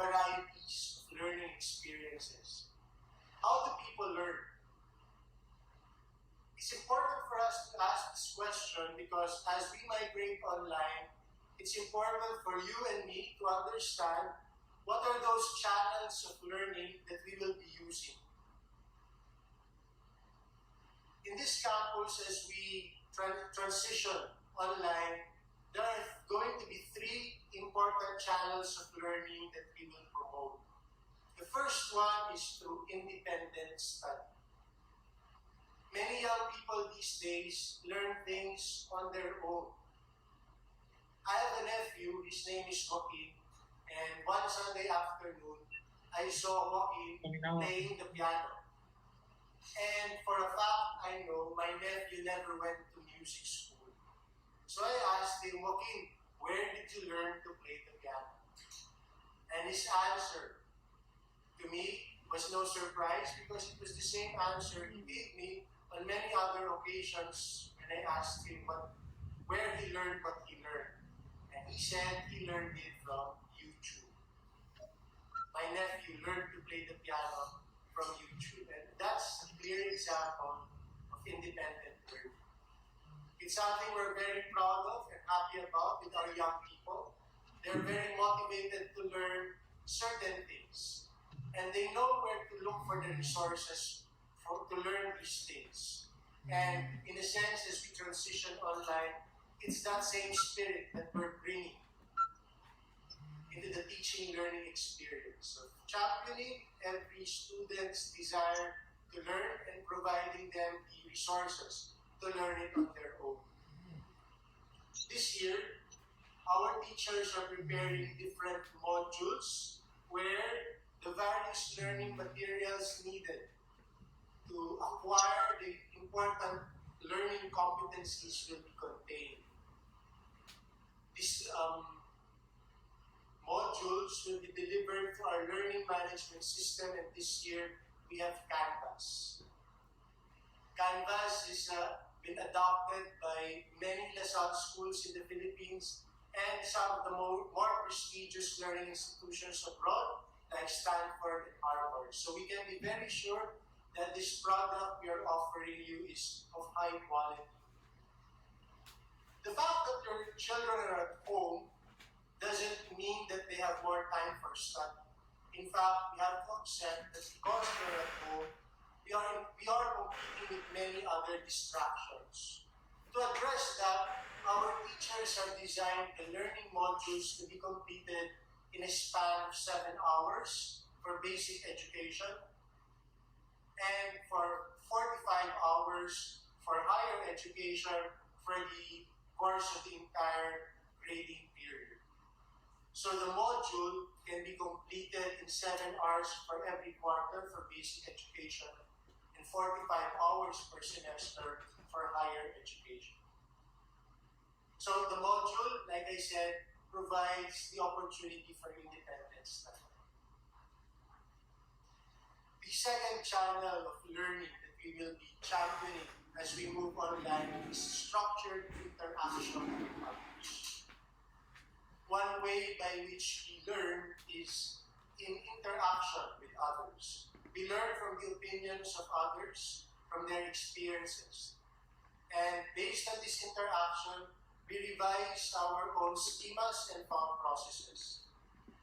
varieties of learning experiences. How do people learn? It's important for us to ask this question because as we migrate online, it's important for you and me to understand what are those channels of learning that we will be using. In this campus, as we transition online, there are going to be three important channels of learning that we will promote. The first one is through independent study. Many young people these days learn things on their own. I have a nephew, his name is Joaquin, and one Sunday afternoon, I saw Joaquin playing the piano. And for a fact, I know my nephew never went to music school. So I asked him, Joaquin, where did you learn to play the piano? And his answer to me was no surprise because it was the same answer he gave me on many other occasions when I asked him where he learned what he learned. And he said he learned it from YouTube. My nephew learned to play the piano from YouTube. And that's a clear example of independent learning. It's something we're very proud of and happy about with our young people. They're very motivated to learn certain things. And they know where to look for the resources to learn these things. And in a sense, as we transition online, it's that same spirit that we're bringing into the teaching learning experience of championing every student's desire to learn and providing them the resources to learn it on their own. This year, our teachers are preparing different modules where the various learning materials needed to acquire the important learning competencies will be contained. These modules will be delivered through our learning management system, and this year we have Canvas. Canvas has been adopted by many LaSalle schools in the Philippines and some of the more prestigious learning institutions abroad like Stanford and Harvard. So we can be very sure that this product we are offering you is of high quality. The fact that your children are at home doesn't mean that they have more time for study. In fact, we have to accept that because they're at home, we are competing with many other distractions. To address that, our teachers have designed the learning modules to be completed in a span of 7 hours for basic education, and for 45 hours for higher education for the course of the entire grading period. So the module can be completed in 7 hours for every quarter for basic education and 45 hours per semester for higher education. So the module, like I said, provides the opportunity for independent study. The second channel of learning that we will be championing as we move online is structured interaction with others. One way by which we learn is in interaction with others. We learn from the opinions of others, from their experiences. And based on this interaction, we revise our own schemas and thought processes.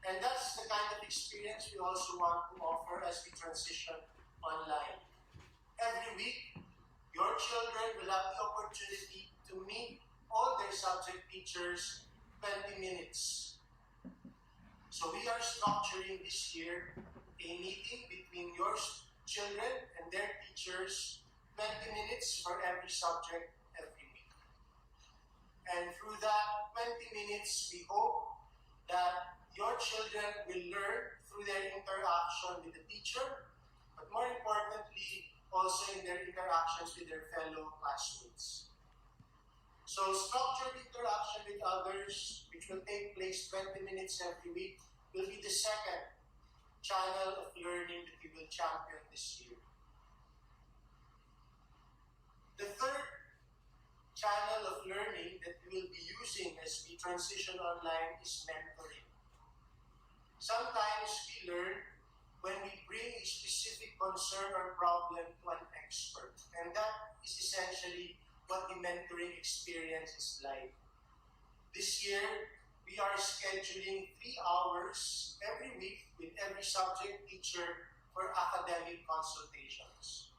And that's the kind of experience we also want to offer as we transition online. Every week, your children will have the opportunity to meet all their subject teachers 20 minutes. So we are structuring this year a meeting between your children and their teachers, 20 minutes for every subject every week. And through that 20 minutes, we hope that your children will learn through their interaction with the teacher, but more importantly, also in their interactions with their fellow classmates. So structured interaction with others, which will take place 20 minutes every week, will be the second channel of learning that we will champion this year. The third channel of learning that we will be using as we transition online is mentoring. Sometimes specific concern or problem to an expert. And that is essentially what the mentoring experience is like. This year, we are scheduling 3 hours every week with every subject teacher for academic consultations.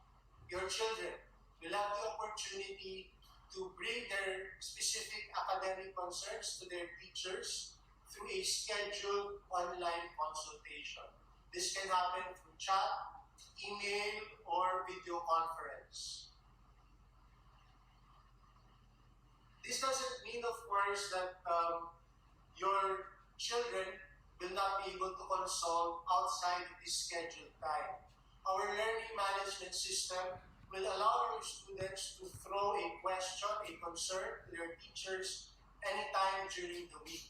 Your children will have the opportunity to bring their specific academic concerns to their teachers through a scheduled online consultation. This can happen through chat, email, or video conference. This doesn't mean, of course, that your children will not be able to consult outside of this scheduled time. Our learning management system will allow your students to throw a question, a concern to their teachers anytime during the week.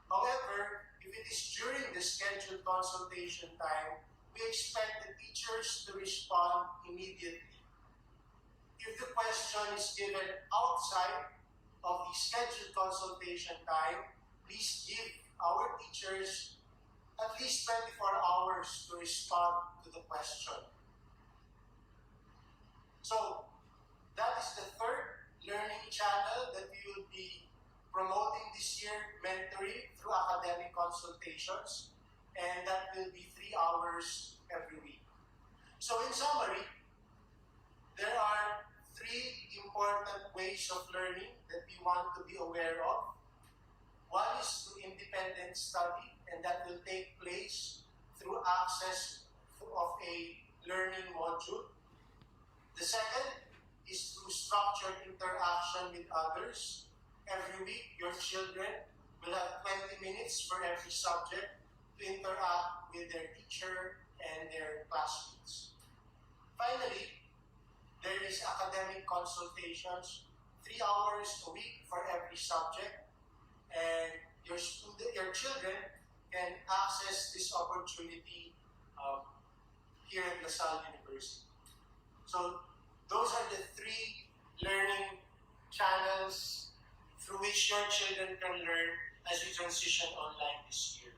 However, if it is during the scheduled consultation time, we expect the teachers to respond immediately. If the question is given outside of the scheduled consultation time, please give our teachers at least 24 hours to respond to the question. So, that is the third learning channel that we will be promoting this year, mentoring through academic consultations, and that will be 3 hours every week. So in summary, there are 3 important ways of learning that we want to be aware of. One is through independent study, and that will take place through access of a learning module. The second is through structured interaction with others. Every week, your children will have 20 minutes for every subject to interact with their teacher and their classmates. Finally, there is academic consultations, 3 hours a week for every subject, and your children can access this opportunity here at LaSalle University. So those are the 3 learning channels through which your children can learn as we transition online this year.